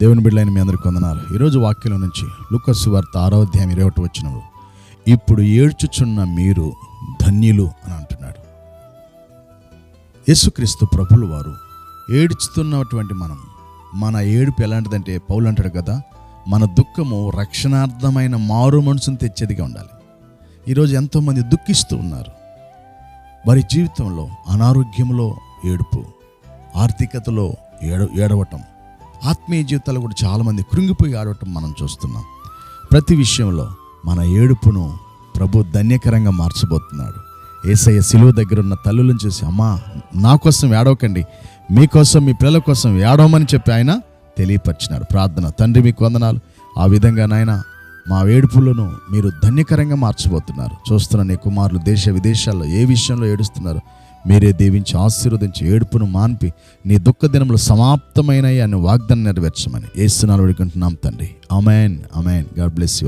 దేవుని బిడ్డలైన మీ అందరికీ వందనాలు. ఈరోజు వాక్యం నుంచి లూకా సువార్త 6వ అధ్యాయం 21వ వచనంలో ఇప్పుడు ఏడ్చుచున్న మీరు ధన్యులు అని అంటున్నాడు. యేసుక్రీస్తు ప్రభులు వారు ఏడ్చుతున్నటువంటి మన ఏడుపు ఎలాంటిదంటే పౌలు అంటాడు కదా, మన దుఃఖము రక్షణార్థమైన మారు మనసును తెచ్చేదిగా ఉండాలి. ఈరోజు ఎంతోమంది దుఃఖిస్తూ ఉన్నారు. వారి జీవితంలో అనారోగ్యంలో ఏడుపు, ఆర్థికతలో ఏడవటం, ఆత్మీయ జీవితాలు కూడా చాలామంది కృంగిపోయి ఆడవటం మనం చూస్తున్నాం. ప్రతి విషయంలో మన ఏడుపును ప్రభు ధన్యకరంగా మార్చబోతున్నాడు. యేసయ్య శిలువ దగ్గర ఉన్న తల్లులను చూసి, అమ్మా నా కోసం ఏడవకండి, మీకోసం మీ పిల్లల కోసం ఏడవమని చెప్పి ఆయన తెలియపరిచినాడు. ప్రార్థన. తండ్రి మీకు వందనాలు. ఆ విధంగా నాయన మా ఏడుపులను మీరు ధన్యకరంగా మార్చబోతున్నారు. చూస్తున్న నీ కుమారులు దేశ విదేశాల్లో ఏ విషయంలో ఏడుస్తున్నారు మీరే దీవించి ఆశీర్వదించి ఏడుపును మాన్పి నీ దుఃఖ దినములు సమాప్తమైనవి అని వాగ్దానం నెరవేర్చమని యేసు నామములో వేడుకుంటున్నాం తండ్రి. ఆమేన్, ఆమేన్. God bless you.